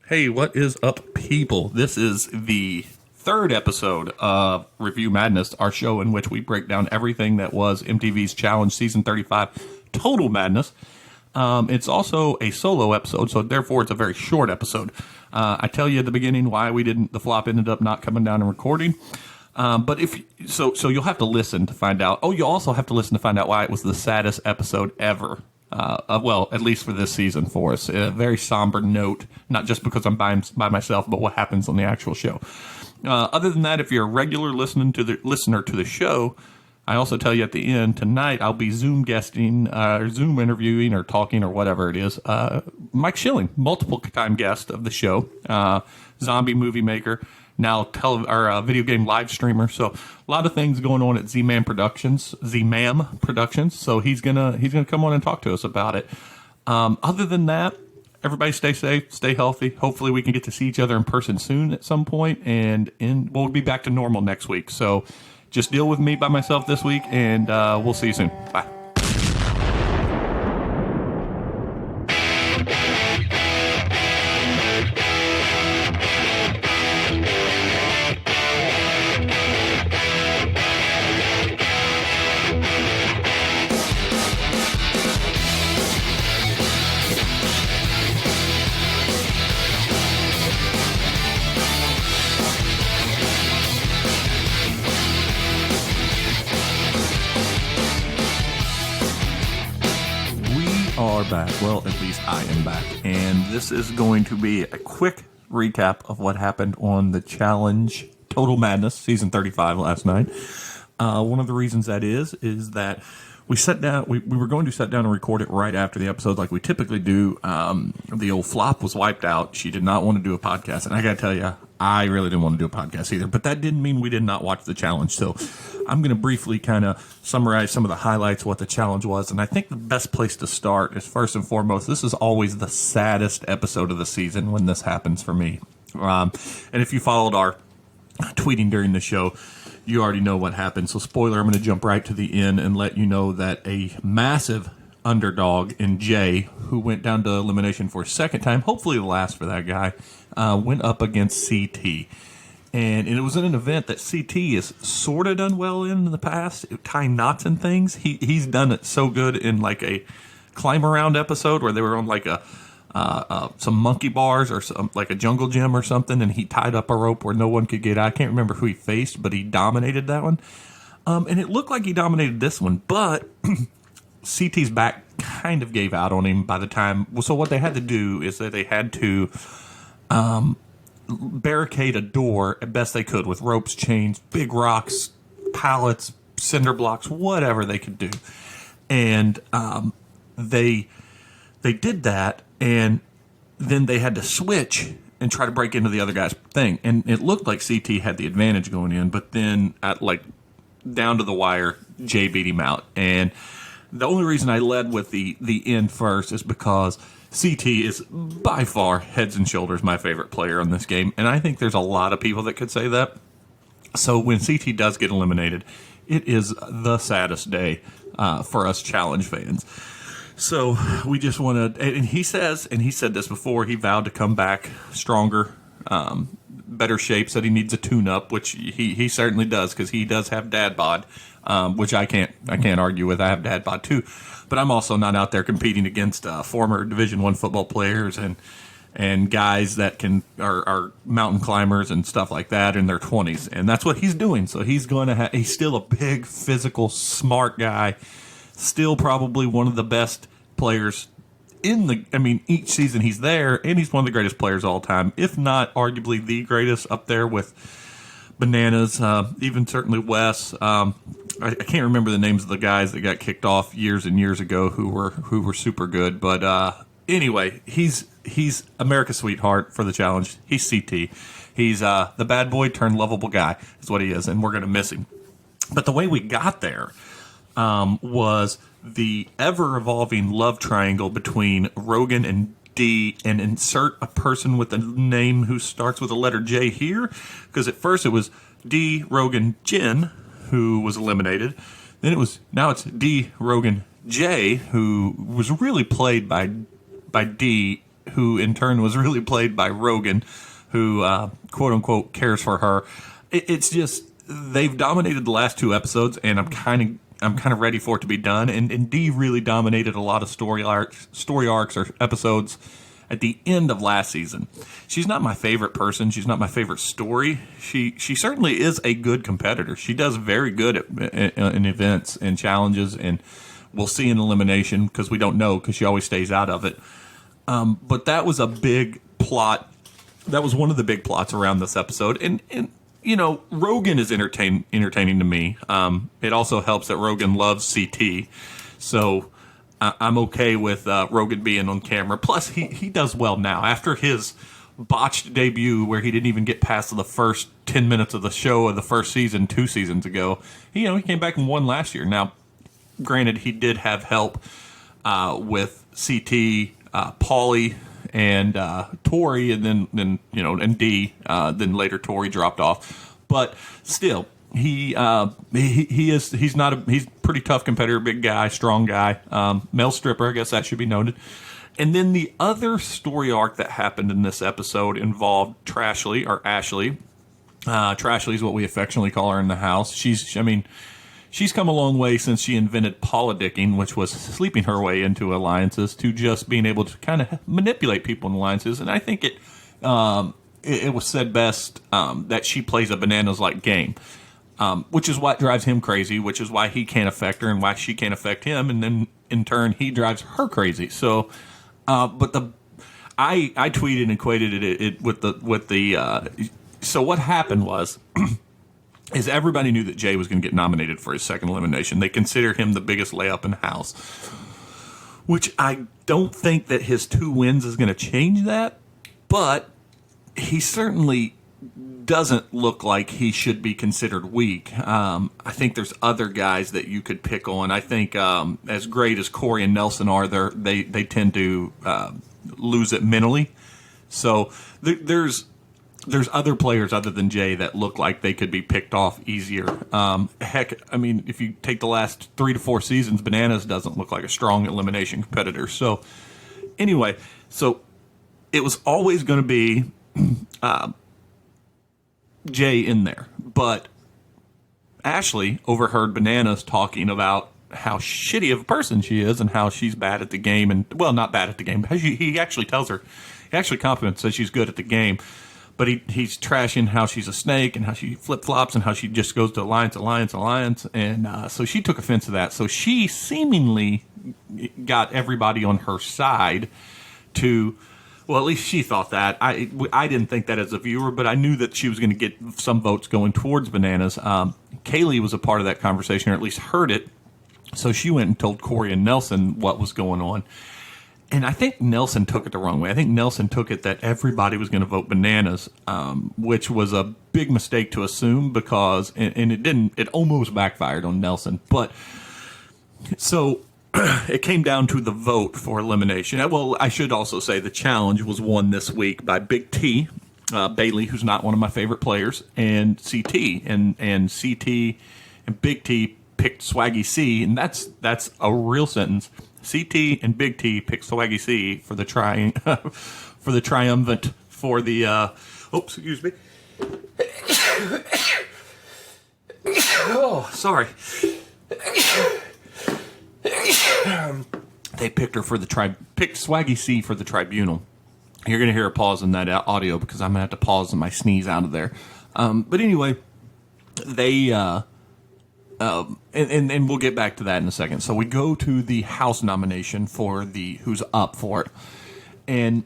Hey, what is up, people? This is the third episode of Review Madness, our show in which we break down everything that was MTV's Challenge Season 35 Total Madness. It's also a solo episode, so therefore it's a very short episode. I tell you at the beginning why the flop ended up not coming down and recording. But so you'll have to listen to find out. Oh, you also have to listen to find out why it was the saddest episode ever. Well, at least for this season for us. A very somber note, not just because I'm by myself, but what happens on the actual show. Other than that, if you're a regular listener to the show, I also tell you at the end, tonight I'll be Zoom guesting, or Zoom interviewing, or talking, or whatever it is. Mike Schilling, multiple time guest of the show, zombie movie maker, now video game live streamer. So a lot of things going on at Z-Man Productions. So he's gonna come on and talk to us about it. Other than that, everybody stay safe, stay healthy. Hopefully we can get to see each other in person soon at some point, and we'll be back to normal next week. So just deal with me by myself this week, and we'll see you soon. Bye. Back. Well, at least I am back. And this is going to be a quick recap of what happened on the Challenge Total Madness Season 35 last night. One of the reasons that is that we sat down, we were going to sit down and record it right after the episode like we typically do. The old flop was wiped out. She did not want to do a podcast. And I got to tell you, I really didn't want to do a podcast either. But that didn't mean we did not watch the challenge. So I'm going to briefly kind of summarize some of the highlights, what the challenge was. And I think the best place to start is, first and foremost, this is always the saddest episode of the season when this happens for me. And if you followed our tweeting during the show, you already know what happened. So spoiler, I'm going to jump right to the end and let you know that a massive underdog in Jay, who went down to elimination for a second time, hopefully the last for that guy, went up against CT. And it was in an event that CT has sort of done well in the past, tying knots and things. He's done it so good in like a climb around episode where they were on like some monkey bars or some, like a jungle gym or something, and he tied up a rope where no one could get out. I can't remember who he faced, but he dominated that one. And it looked like he dominated this one, but CT's back kind of gave out on him by the time. So what they had to do is that they had to barricade a door as best they could with ropes, chains, big rocks, pallets, cinder blocks, whatever they could do. And they did that, and then they had to switch and try to break into the other guy's thing. And it looked like CT had the advantage going in, but then at down to the wire, Jay beat him out. And the only reason I led with the end first is because CT is by far heads and shoulders my favorite player on this game, and I think there's a lot of people that could say that. So when CT does get eliminated, it is the saddest day for us challenge fans. So we just want to, and he said this before, he vowed to come back stronger, better shape, said he needs a tune-up, which he certainly does, because he does have dad bod, which I can't argue with. I have dad bod too, but I'm also not out there competing against former Division I football players and guys that are mountain climbers and stuff like that in their 20s, and that's what he's doing. So he's still a big, physical, smart guy, still probably one of the best players each season he's there, and he's one of the greatest players of all time, if not arguably the greatest, up there with Bananas, even certainly Wes. I can't remember the names of the guys that got kicked off years and years ago who were super good, but anyway, he's America's sweetheart for the challenge. He's CT. He's the bad boy turned lovable guy is what he is, and we're going to miss him. But the way we got there was the ever-evolving love triangle between Rogan and D, and insert a person with a name who starts with a letter J here, because at first it was D, Rogan, Jen, who was eliminated. Then now it's D, Rogan, J, who was really played by D who in turn was really played by Rogan, who quote unquote cares for her. It's just they've dominated the last 2 episodes, and I'm kind of ready for it to be done. And Dee really dominated a lot of story arcs or episodes at the end of last season. She's not my favorite person. She's not my favorite story. She certainly is a good competitor. She does very good in events and challenges, and we'll see in elimination because we don't know because she always stays out of it. But that was a big plot. That was one of the big plots around this episode. And you know, Rogan is entertaining to me. It also helps that Rogan loves CT. So I'm okay with Rogan being on camera. Plus, he does well now. After his botched debut where he didn't even get past the first 10 minutes of the show of the first season 2 seasons ago, he came back and won last year. Now, granted, he did have help with CT, Paulie, and Tori, and then and D. Then later Tori dropped off, but still, he's a pretty tough competitor, big guy, strong guy, male stripper. I guess that should be noted. And then the other story arc that happened in this episode involved Trashley or Ashley. Trashley is what we affectionately call her in the house. She's come a long way since she invented politicking, which was sleeping her way into alliances, to just being able to kind of manipulate people in alliances. And I think it was said best that she plays a bananas-like game, which is what drives him crazy, which is why he can't affect her and why she can't affect him. And then, in turn, he drives her crazy. So, I tweeted and equated it with the. So what happened was. Is everybody knew that Jay was going to get nominated for his second elimination. They consider him the biggest layup in the house, which I don't think that his 2 wins is going to change that, but he certainly doesn't look like he should be considered weak. I think there's other guys that you could pick on. I think as great as Corey and Nelson are, they tend to lose it mentally. So there's other players other than Jay that look like they could be picked off easier. If you take the last 3 to 4 seasons, Bananas doesn't look like a strong elimination competitor. So, anyway, it was always going to be Jay in there. But Ashley overheard Bananas talking about how shitty of a person she is and how she's bad at the game. And, well, not bad at the game. But he actually tells her, he actually compliments says she's good at the game. But he's trashing how she's a snake and how she flip-flops and how she just goes to alliance. And so she took offense to that. So she seemingly got everybody on her side to, well, at least she thought that. I didn't think that as a viewer, but I knew that she was going to get some votes going towards Bananas. Kaylee was a part of that conversation, or at least heard it. So she went and told Corey and Nelson what was going on. And I think Nelson took it the wrong way. I think Nelson took it that everybody was going to vote Bananas, which was a big mistake to assume because, and it didn't, it almost backfired on Nelson. But so it came down to the vote for elimination. Well, I should also say the challenge was won this week by Big T, Bailey, who's not one of my favorite players, and CT. And CT and Big T picked Swaggy C, and that's a real sentence. CT and Big T picked Swaggy C for the triumphant for the excuse me. Oh, sorry. They picked her for picked Swaggy C for the tribunal. You're going to hear a pause in that audio because I'm going to have to pause my sneeze out of there. But anyway, they and we'll get back to that in a second. So we go to the House nomination for who's up for it. And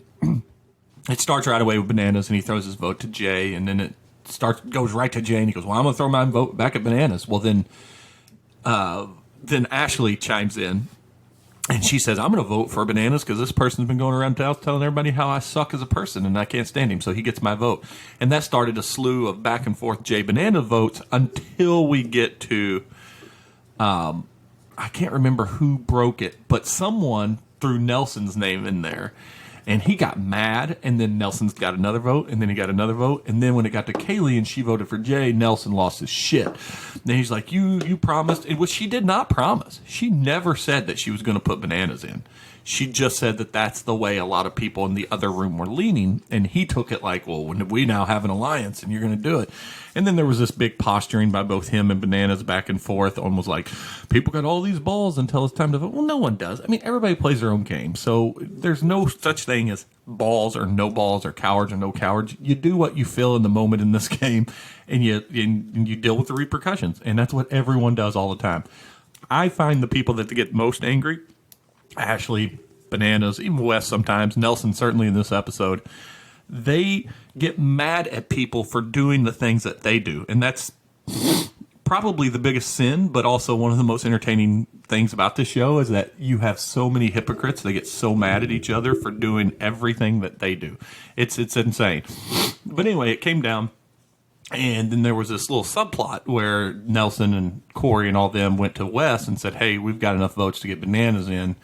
it starts right away with Bananas, and he throws his vote to Jay, and then it goes right to Jay, and he goes, well, I'm going to throw my vote back at Bananas. Well, then Ashley chimes in, and she says, I'm going to vote for Bananas because this person's been going around town telling everybody how I suck as a person, and I can't stand him, so he gets my vote. And that started a slew of back and forth Jay Banana votes until we get to, I can't remember who broke it, but someone threw Nelson's name in there. And he got mad, and then Nelson's got another vote, and then he got another vote. And then when it got to Kaylee and she voted for Jay, Nelson lost his shit. Then he's like, you promised, which she did not promise. She never said that she was going to put Bananas in. She just said that that's the way a lot of people in the other room were leaning, and he took it like, well, when we now have an alliance and you're going to do it. And then there was this big posturing by both him and Bananas back and forth, almost like, people got all these balls until it's time to vote. Well, no one does. I mean, everybody plays their own game. So there's no such thing as balls or no balls or cowards or no cowards. You do what you feel in the moment in this game, and you deal with the repercussions. And that's what everyone does all the time. I find the people that get most angry, Ashley, Bananas, even Wes sometimes, Nelson certainly in this episode, they get mad at people for doing the things that they do. And that's probably the biggest sin, but also one of the most entertaining things about this show is that you have so many hypocrites. They get so mad at each other for doing everything that they do. It's insane. But anyway, it came down. And then there was this little subplot where Nelson and Corey and all them went to Wes and said, hey, we've got enough votes to get Bananas in.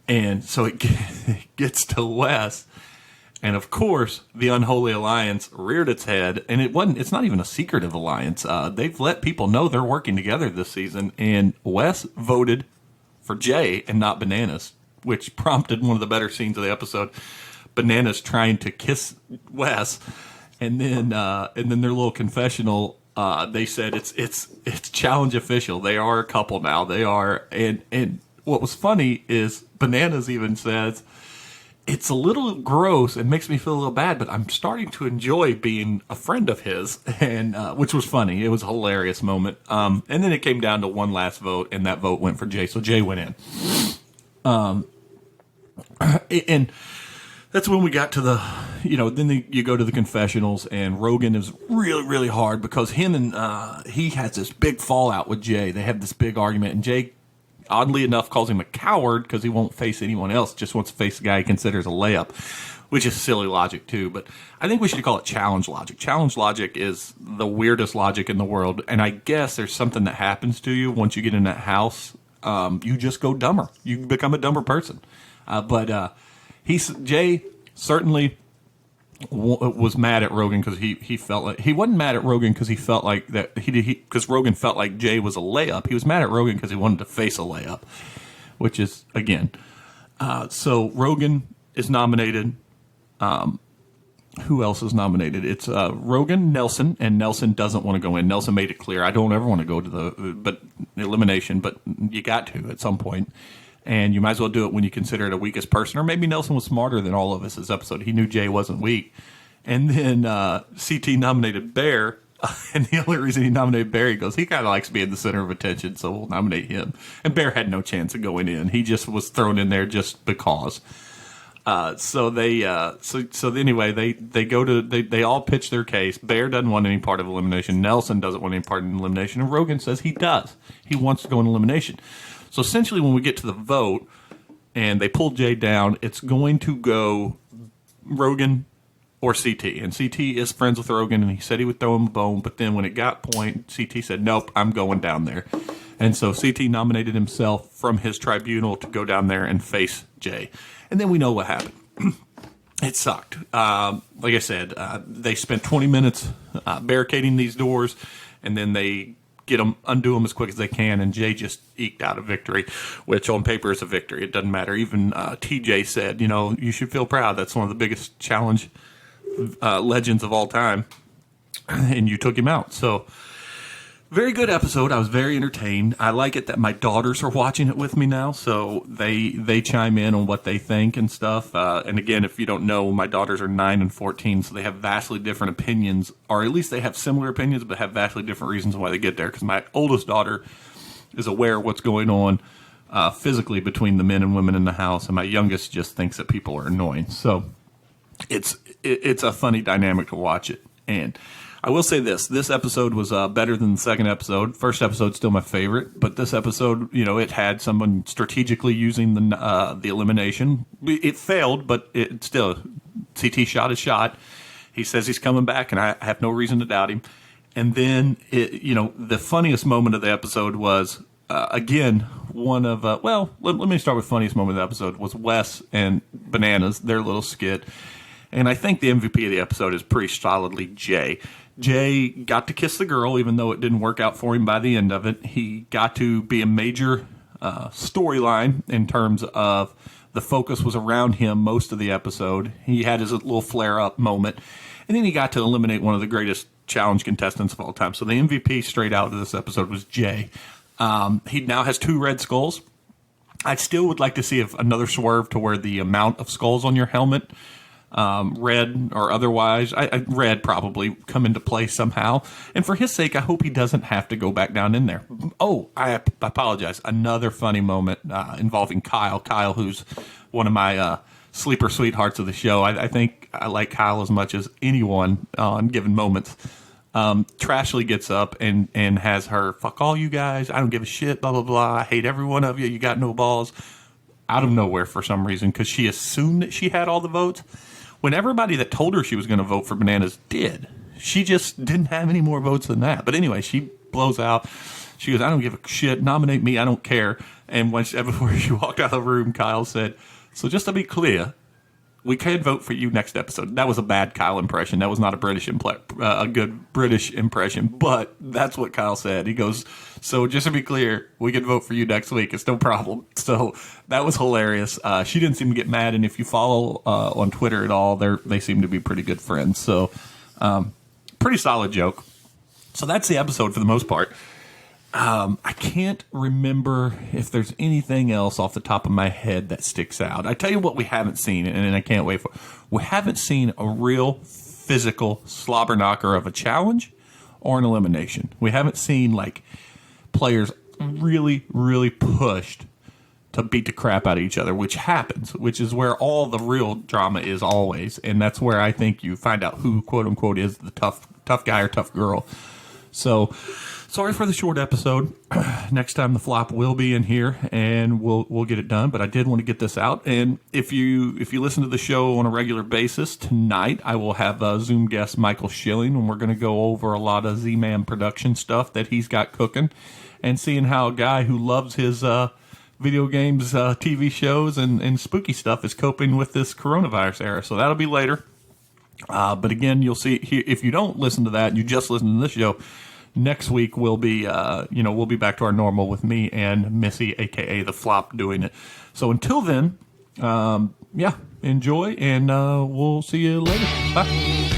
And so it gets to Wes. And of course, the Unholy Alliance reared its head. And it's not even a secretive alliance. They've let people know they're working together this season. And Wes voted for Jay and not Bananas, which prompted one of the better scenes of the episode. Bananas trying to kiss Wes. And then their little confessional, they said it's challenge official. They are a couple now. They are, and what was funny is Bananas even says it's a little gross. It makes me feel a little bad, but I'm starting to enjoy being a friend of his, and which was funny. It was a hilarious moment. And then it came down to one last vote, and that vote went for Jay. So Jay went in. And that's when we got to the, then you go to the confessionals, and Rogan is really, really hard because him and he has this big fallout with Jay. They have this big argument, and Jay, oddly enough, calls him a coward because he won't face anyone else, just wants to face a guy he considers a layup, which is silly logic too. But I think we should call it challenge logic. Challenge logic is the weirdest logic in the world, and I guess there's something that happens to you once you get in that house. You just go dumber. You become a dumber person. But Jay certainly was mad at Rogan because he felt like he wasn't mad at Rogan because he felt like that because Rogan felt like Jay was a layup. He was mad at Rogan because he wanted to face a layup, which is again. So Rogan is nominated. Who else is nominated? It's Rogan, Nelson, and Nelson doesn't want to go in. Nelson made it clear, I don't ever want to go to the elimination, but you got to at some point. And you might as well do it when you consider it a weakest person. Or maybe Nelson was smarter than all of us this episode. He knew Jay wasn't weak. And then CT nominated Bear. And the only reason he nominated Bear, he goes, he kind of likes being the center of attention, so we'll nominate him. And Bear had no chance of going in. He just was thrown in there just because. So anyway, they all pitch their case. Bear doesn't want any part of elimination. Nelson doesn't want any part of elimination. And Rogan says he does. He wants to go in elimination. So essentially when we get to the vote and they pull Jay down, it's going to go Rogan or CT. And CT is friends with Rogan, and he said he would throw him a bone. But then when it got point, CT said, nope, I'm going down there. And so CT nominated himself from his tribunal to go down there and face Jay. And then we know what happened. It sucked. Like I said, they spent 20 minutes barricading these doors, and then they undo them as quick as they can, and Jay just eked out a victory, which on paper is a victory. It doesn't matter. Even TJ said, you should feel proud. That's one of the biggest challenge legends of all time, and you took him out. So very good episode. I was very entertained. I like it that my daughters are watching it with me now, so they chime in on what they think and stuff. And again, if you don't know, my daughters are 9 and 14, so they have vastly different opinions, or at least they have similar opinions, but have vastly different reasons why they get there. Because my oldest daughter is aware of what's going on physically between the men and women in the house, and my youngest just thinks that people are annoying. So it's a funny dynamic to watch it. And I will say this episode was better than the second episode. First episode's still my favorite, but this episode, it had someone strategically using the elimination. It failed, but it still, CT shot his shot. He says he's coming back, and I have no reason to doubt him. And then, the funniest moment of the episode was, again, one of, let me start with funniest moment of the episode was Wes and Bananas, their little skit. And I think the MVP of the episode is pretty solidly Jay. Jay got to kiss the girl, even though it didn't work out for him by the end of it. He got to be a major storyline in terms of The focus was around him most of the episode. He had his little flare-up moment. And then he got to eliminate one of the greatest challenge contestants of all time. So the MVP straight out of this episode was Jay. He now has 2 red skulls. I still would like to see if another swerve to where the amount of skulls on your helmet, red or otherwise, red probably come into play somehow. And for his sake, I hope he doesn't have to go back down in there. Oh, I apologize. Another funny moment involving Kyle. Kyle, who's one of my sleeper sweethearts of the show. I think I like Kyle as much as anyone on given moments. Trashly gets up and has her, fuck all you guys, I don't give a shit, blah, blah, blah, I hate every one of you got no balls, out of nowhere for some reason, because she assumed that she had all the votes, when everybody that told her she was going to vote for Bananas did. She just didn't have any more votes than that. But anyway, she blows out. She goes, I don't give a shit, nominate me, I don't care. And before she walked out of the room, Kyle said, so just to be clear, we can vote for you next episode. That was a bad Kyle impression. That was not a good British impression, but that's what Kyle said. He goes, so just to be clear, we can vote for you next week. It's no problem. So that was hilarious. She didn't seem to get mad, and if you follow on Twitter at all, they seem to be pretty good friends. So pretty solid joke. So that's the episode for the most part. I can't remember if there's anything else off the top of my head that sticks out. I tell you what we haven't seen, and I can't wait for. We haven't seen a real physical slobber knocker of a challenge or an elimination. We haven't seen like players really, really pushed to beat the crap out of each other, which happens, which is where all the real drama is always, and that's where I think you find out who, quote unquote, is the tough guy or tough girl. So, sorry for the short episode. Next time the flop will be in here, and we'll get it done. But I did want to get this out. And if you listen to the show on a regular basis, tonight I will have Zoom guest Michael Schilling, and we're going to go over a lot of Z-Man production stuff that he's got cooking, and seeing how a guy who loves his video games, TV shows, and spooky stuff is coping with this coronavirus era. So that'll be later. But again, you'll see here, if you don't listen to that, you just listen to this show. Next week we'll be back to our normal with me and Missy, aka the Flop, doing it. So until then, enjoy, and we'll see you later. Bye.